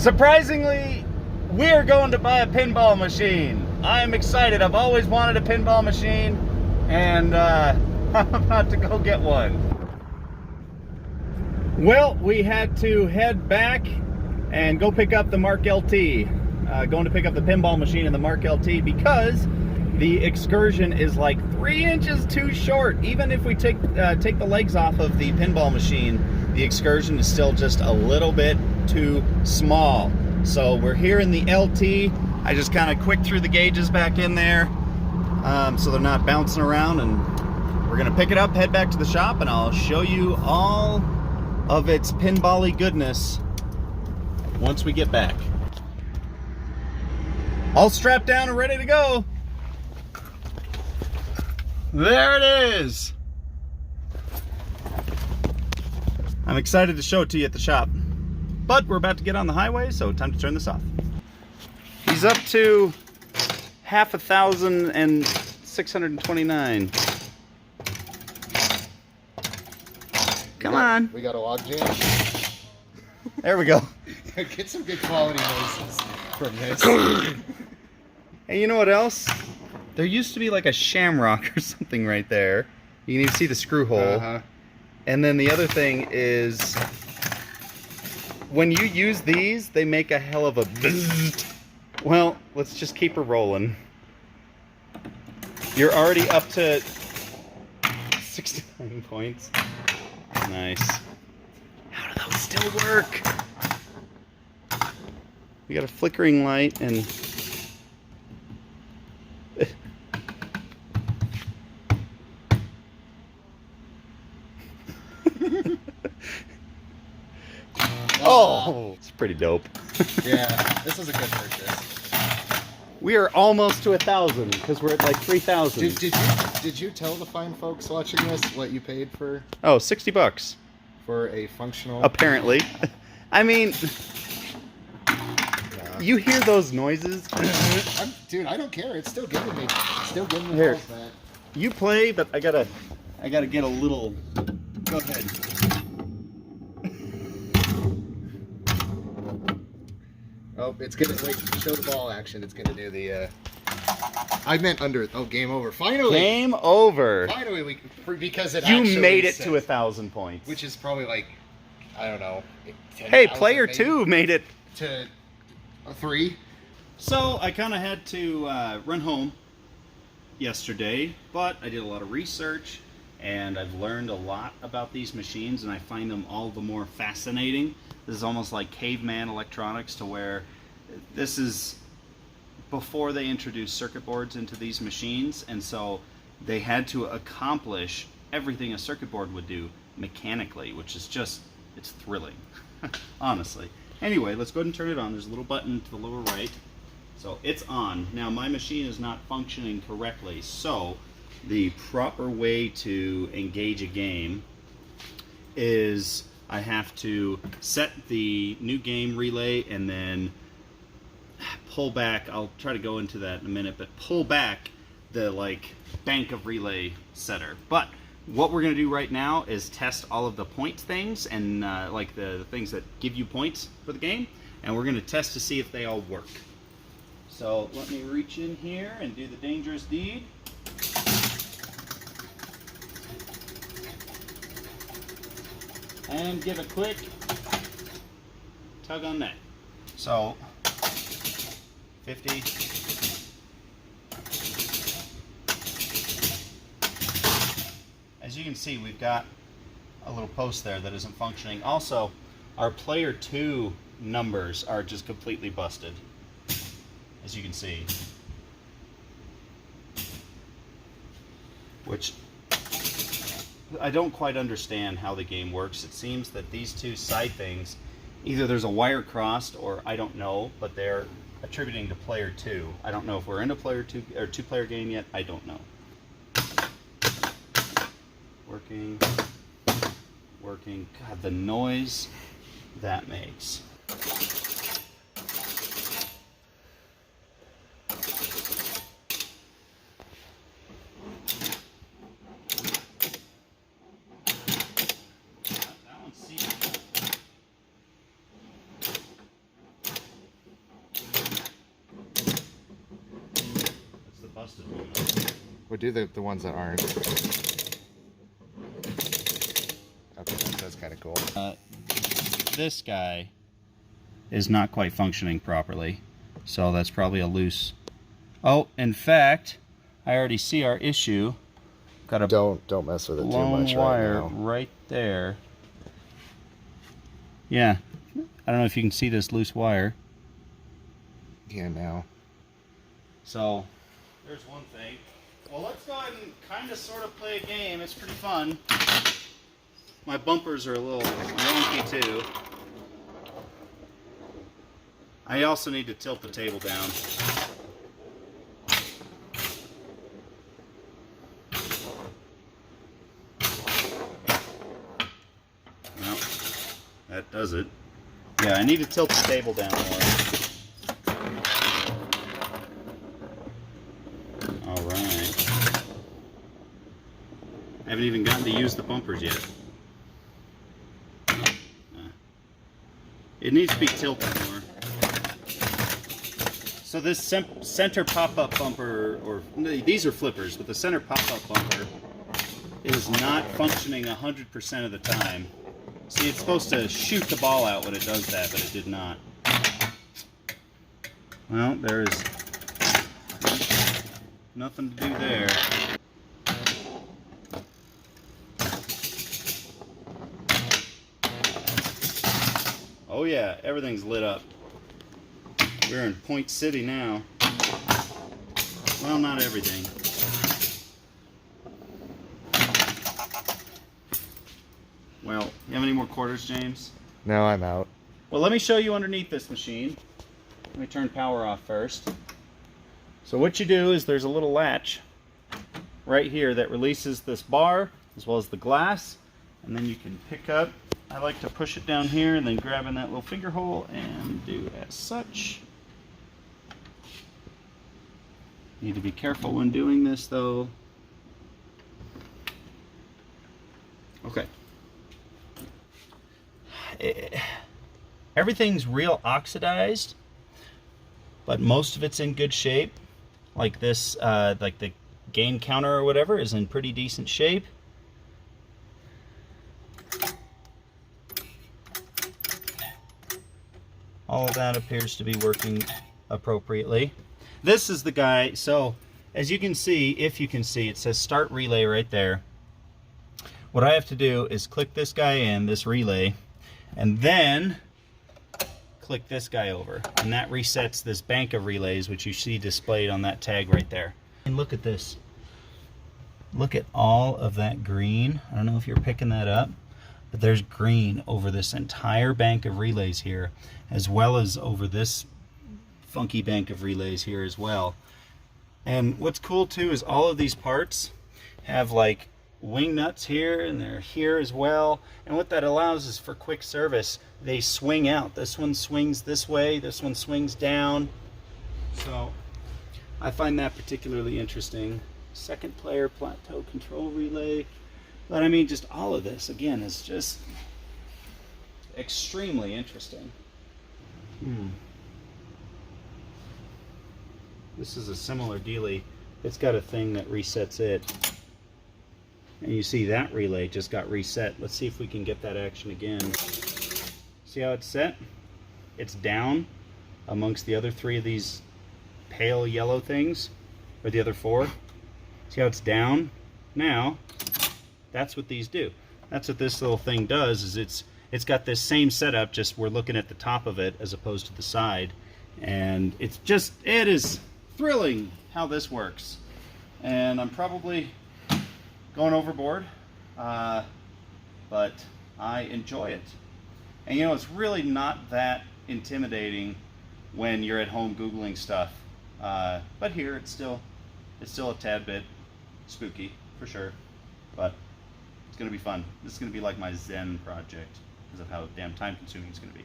Surprisingly, we're going to buy a pinball machine. I'm excited. I've always wanted a pinball machine, and I'm about to go get one. Well, we had to head back and go pick up the Mark LT. Going to pick up the pinball machine in the Mark LT because the excursion is like 3 inches too short. Even if we take the legs off of the pinball machine, the excursion is still just a little bit too small. So we're here in the LT. I just kind of quick threw the gauges back in there so they're not bouncing around, and we're gonna pick it up, head back to the shop, and I'll show you all of its pinball-y goodness once we get back. All strapped down and ready to go. There it is. I'm excited to show it to you at the shop. But we're about to get on the highway, so time to turn this off. He's up to 1,629. Come on. We got a log jam. There we go. Get some good quality noises from this. Hey, you know what else? There used to be like a shamrock or something right there. You can even see the screw hole. And then the other thing is, when you use these, they make a hell of a bzzzt. Well, let's just keep her rolling. You're already up to 69 points. Nice. How do those still work? We got a flickering light and... Oh, it's pretty dope. Yeah, this is a good purchase. We are almost to 1,000 because we're at like 3,000. Did you tell the fine folks watching this what you paid for? Oh, 60 bucks. For a functional... Apparently. I mean, you hear those noises? Dude, I don't care. It's still giving me. Here. Balls, man. You play, but I gotta get a little. Go ahead. Oh, it's gonna show the ball action. It's gonna do the. I meant under. Oh, game over. Finally. Game over. Finally, because it. You made it to 1,000 points. Which is probably like, I don't know. 10, hey, player 2 made it to a 3. So I kind of had to run home yesterday, but I did a lot of research and I've learned a lot about these machines, and I find them all the more fascinating. This is almost like caveman electronics, to where this is before they introduced circuit boards into these machines, and so they had to accomplish everything a circuit board would do mechanically, which is just, it's thrilling. Honestly. Anyway, let's go ahead and turn it on. There's a little button to the lower right. So it's on. Now my machine is not functioning correctly, so the proper way to engage a game is I have to set the new game relay and then pull back. I'll try to go into that in a minute, but pull back the bank of relay setter. But what we're going to do right now is test all of the point things and the things that give you points for the game, and we're going to test to see if they all work. So let me reach in here and do the dangerous deed. And give a quick tug on that. So 50. As you can see, we've got a little post there that isn't functioning. Also, our player 2 numbers are just completely busted, as you can see. Which I don't quite understand how the game works. It seems that these two side things, either there's a wire crossed or I don't know, but they're attributing to player 2. I don't know if we're in a player 2 or 2-player game yet. I don't know. Working. God, the noise that makes. We'll do the ones that aren't. Okay, that's kind of cool. This guy is not quite functioning properly, so that's probably a loose. Oh, in fact, I already see our issue. Got a don't mess with it too much wire right now. right there. Yeah, I don't know if you can see this loose wire. Yeah, now. So there's one thing. Well, let's go ahead and kind of sort of play a game. It's pretty fun. My bumpers are a little wonky too. I also need to tilt the table down. Well, that does it. Yeah, I need to tilt the table down more. Alright. I haven't even gotten to use the bumpers yet. It needs to be tilted more. So this center pop-up bumper, or these are flippers, but the center pop-up bumper is not functioning 100% of the time. See, it's supposed to shoot the ball out when it does that, but it did not. Well, there is nothing to do there. Oh yeah, everything's lit up. We're in Point City now. Well, not everything. Well, you have any more quarters, James? No, I'm out. Well, let me show you underneath this machine. Let me turn power off first. So what you do is there's a little latch right here that releases this bar as well as the glass, and then you can pick up. I like to push it down here and then grab in that little finger hole and do as such. Need to be careful when doing this though. Okay. Everything's real oxidized, but most of it's in good shape. Like this, like the gain counter or whatever is in pretty decent shape. All of that appears to be working appropriately. This is the guy, so as you can see, if you can see, it says start relay right there. What I have to do is click this guy in, this relay, and then click this guy over, and that resets this bank of relays which you see displayed on that tag right there. And look at this. Look at all of that green. I don't know if you're picking that up, but there's green over this entire bank of relays here, as well as over this funky bank of relays here as well. And what's cool too is all of these parts have like wing nuts here, and they're here as well. And what that allows is for quick service, they swing out. This one swings this way, this one swings down. So I find that particularly interesting. Second player plateau control relay. But I mean, just all of this again is just extremely interesting. This is a similar dealie. It's got a thing that resets it. And you see that relay just got reset. Let's see if we can get that action again. See how it's set? It's down amongst the other three of these pale yellow things, or the other four. See how it's down? Now, that's what these do. That's what this little thing does, is it's got this same setup, just we're looking at the top of it as opposed to the side. And it is thrilling how this works. And I'm probably going overboard, but I enjoy it. And you know, it's really not that intimidating when you're at home Googling stuff. But here it's still a tad bit spooky for sure, but it's gonna be fun. This is gonna be like my Zen project because of how damn time consuming it's gonna be.